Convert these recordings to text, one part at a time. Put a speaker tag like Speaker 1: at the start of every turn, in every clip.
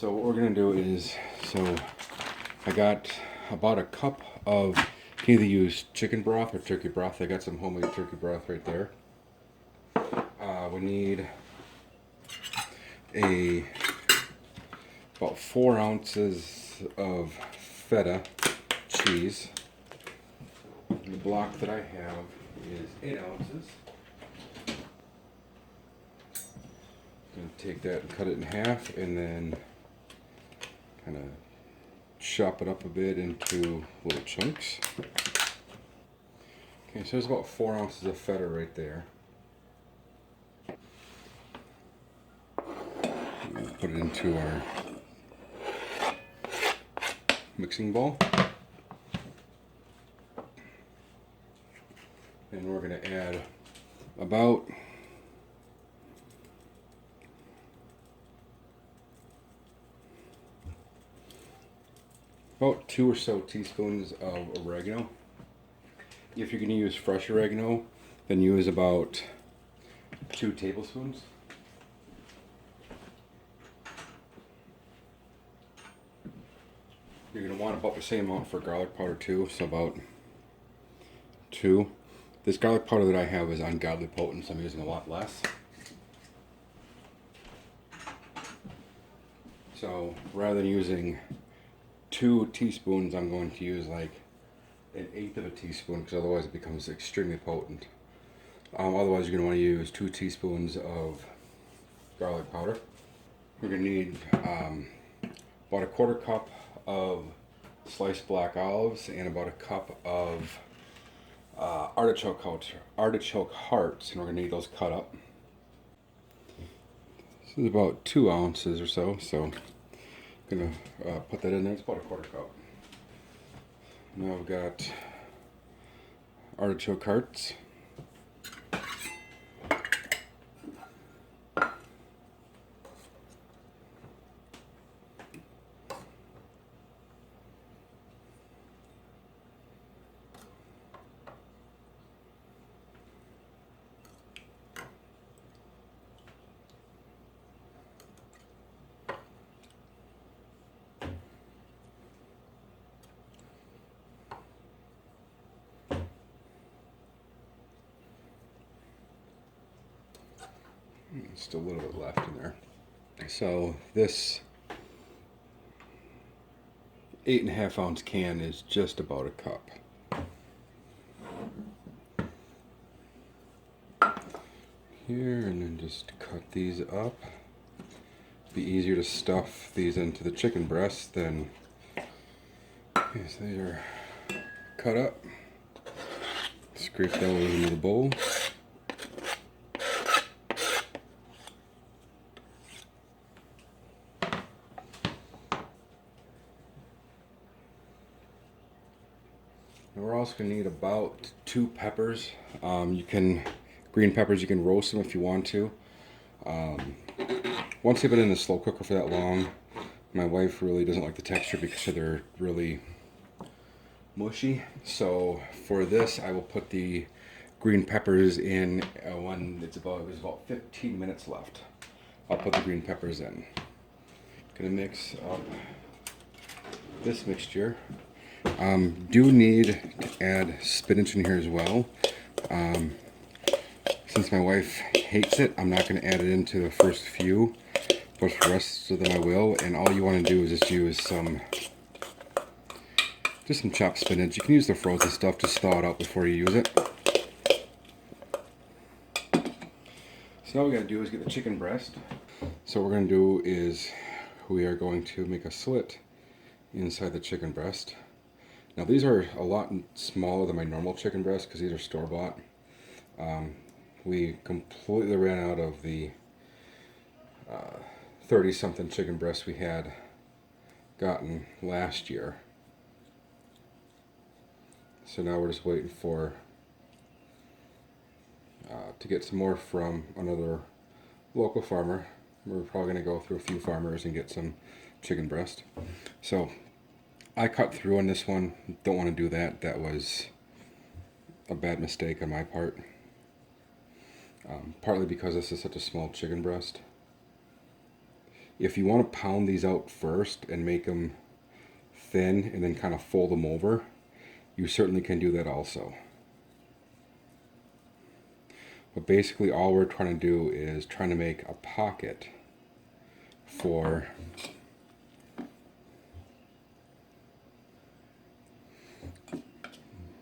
Speaker 1: So what we're gonna do is, I got about a cup of, you can either use chicken broth or turkey broth. I got some homemade turkey broth right there. We need about 4 ounces of feta cheese. The block that I have is 8 ounces. I'm going to take that and cut it in half and then kind of chop it up a bit into little chunks. Okay, so there's about 4 ounces of feta right there. Put it into our mixing bowl. And we're going to add about about 2 or so teaspoons of oregano. If you're going to use fresh oregano, then use about 2 tablespoons. You're going to want about the same amount for garlic powder too, so about 2. This garlic powder that I have is ungodly potent, so I'm using a lot less. So rather than using 2 teaspoons, I'm going to use like 1/8 of a teaspoon, because otherwise it becomes extremely potent. Otherwise you're going to want to use 2 teaspoons of garlic powder. We're going to need about a 1/4 cup of sliced black olives and about a cup of artichoke hearts, and we're going to need those cut up. This is about 2 ounces or so, I'm going to put that in there. It's about a 1/4 cup. Now I've got artichoke hearts. Still a little bit left in there. So this 8.5 ounce can is just about a cup. Here, and then just cut these up. Be easier to stuff these into the chicken breast than. Okay, so these are cut up. Scrape those into the bowl. And we're also going to need about 2 peppers. Green peppers, you can roast them if you want to. Once they've been in the slow cooker for that long, my wife really doesn't like the texture because they're really mushy. So for this, I will put the green peppers in when there's about 15 minutes left. I'll put the green peppers in. Gonna mix up this mixture. Do need to add spinach in here as well. Since my wife hates it, I'm not going to add it into the first few, but for the rest of them I will. And all you want to do is just use some chopped spinach. You can use the frozen stuff, just thaw it out before you use it. So now what we got to do is get the chicken breast. So what we're going to do is we are going to make a slit inside the chicken breast. Now these are a lot smaller than my normal chicken breast because these are store-bought. We completely ran out of the 30-something chicken breasts we had gotten last year. So now we're just waiting for to get some more from another local farmer. We're probably going to go through a few farmers and get some chicken breast. So I cut through on this one. Don't want to do that. That was a bad mistake on my part. Partly because this is such a small chicken breast. If you want to pound these out first and make them thin and then kind of fold them over, you certainly can do that also. But basically all we're trying to do is trying to make a pocket for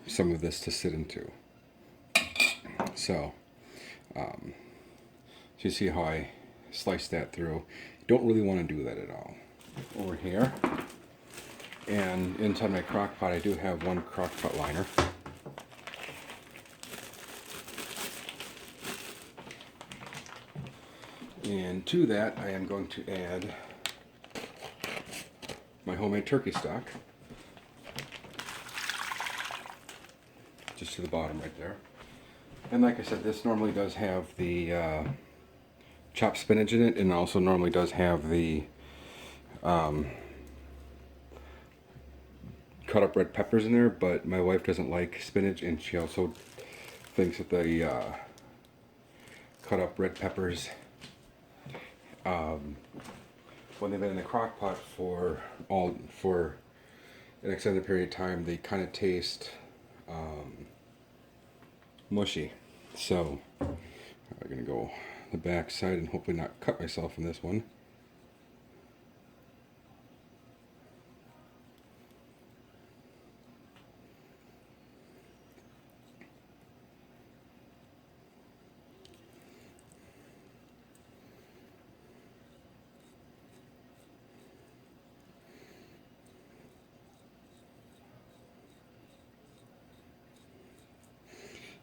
Speaker 1: some of this to sit into. So you see how I sliced that through. Don't really want to do that at all. Over here, and inside my crock pot I do have one crock pot liner. And to that I am going to add my homemade turkey stock. Just to the bottom right there. And like I said, this normally does have the chopped spinach in it, and also normally does have the cut up red peppers in there, but my wife doesn't like spinach, and she also thinks that the cut up red peppers, when they've been in the crock pot for an extended period of time, they kind of taste mushy. So I'm gonna go the back side and hopefully not cut myself in this one.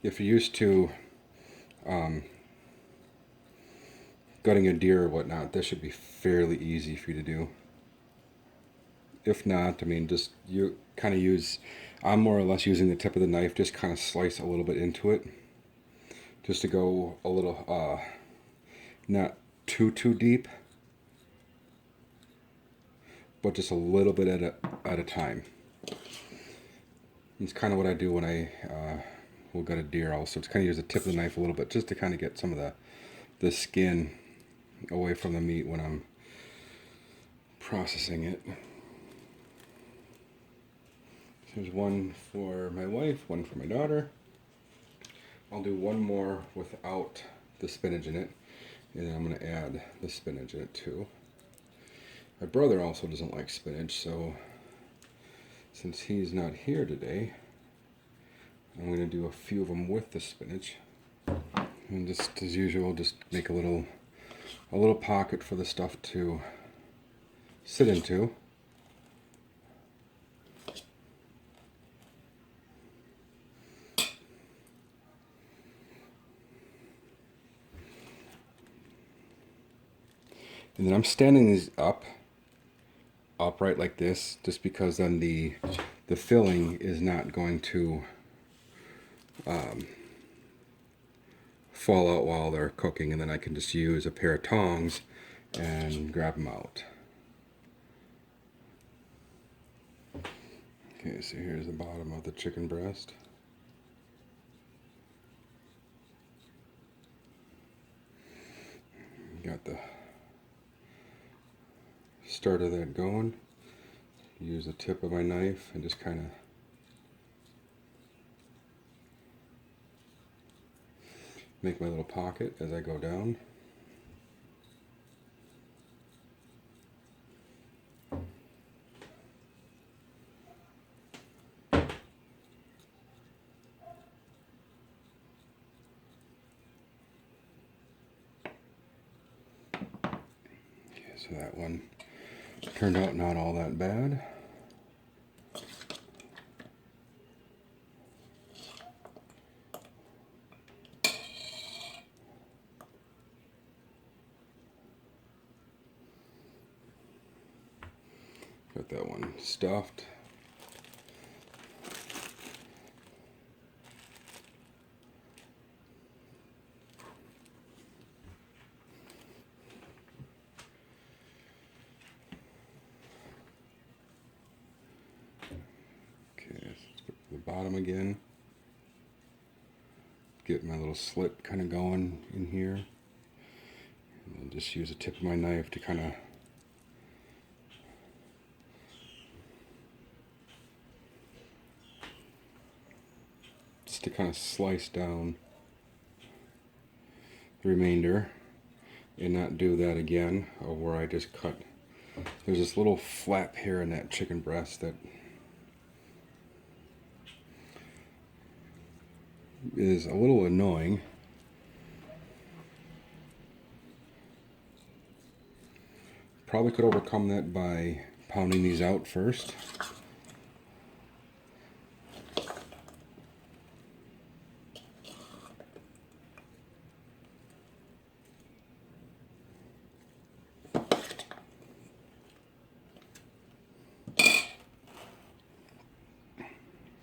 Speaker 1: If you're used to gutting a deer or whatnot, this should be fairly easy for you to do. If not, I mean, just you kind of use, I'm more or less using the tip of the knife, just kind of slice a little bit into it, just to go a little, not too deep, but just a little bit at a time. It's kind of what I do when I will gut a deer also. It's kind of use the tip of the knife a little bit just to kind of get some of the skin away from the meat when I'm processing it. There's one for my wife, one for my daughter. I'll do one more without the spinach in it, and then I'm going to add the spinach in it too. My brother also doesn't like spinach, so since he's not here today, I'm going to do a few of them with the spinach. And just as usual, just make a little pocket for the stuff to sit into. And then I'm standing these upright like this, just because then the filling is not going to fall out while they're cooking, and then I can just use a pair of tongs and grab them out. Okay, so here's the bottom of the chicken breast. Got the start of that going. Use the tip of my knife and just kind of make my little pocket as I go down. Okay, so that one turned out not all that bad. Got that one stuffed. Okay, let's put the bottom again. Get my little slit kind of going in here. And just use the tip of my knife to kind of to kind of slice down the remainder and not do that again where I just cut. There's this little flap here in that chicken breast that is a little annoying. Probably could overcome that by pounding these out first.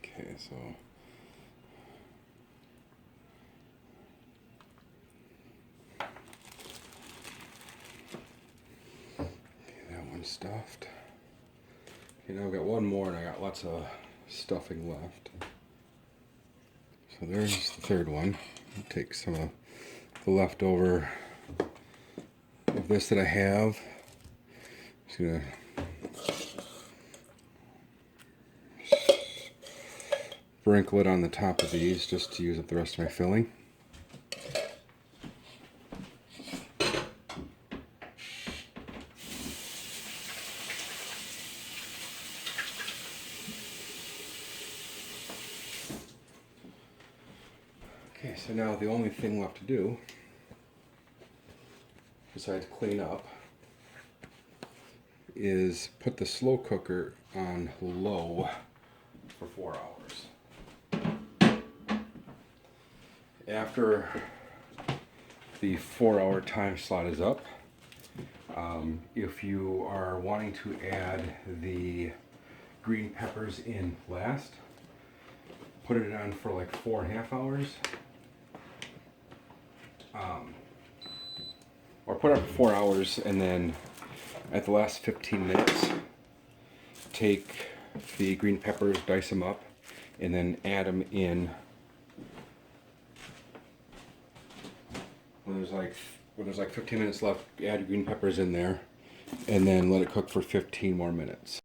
Speaker 1: Okay, so stuffed. Okay, now I've got one more and I got lots of stuffing left. So there's the third one. I'll take some of the leftover of this that I have. Just gonna sprinkle it on the top of these just to use up the rest of my filling. Okay, so now the only thing left to do, besides clean up, is put the slow cooker on low for 4 hours. After the 4-hour time slot is up, if you are wanting to add the green peppers in last, put it on for like 4.5 hours. Or put it on for 4 hours, and then at the last 15 minutes, take the green peppers, dice them up, and then add them in when there's like 15 minutes left. Add green peppers in there, and then let it cook for 15 more minutes.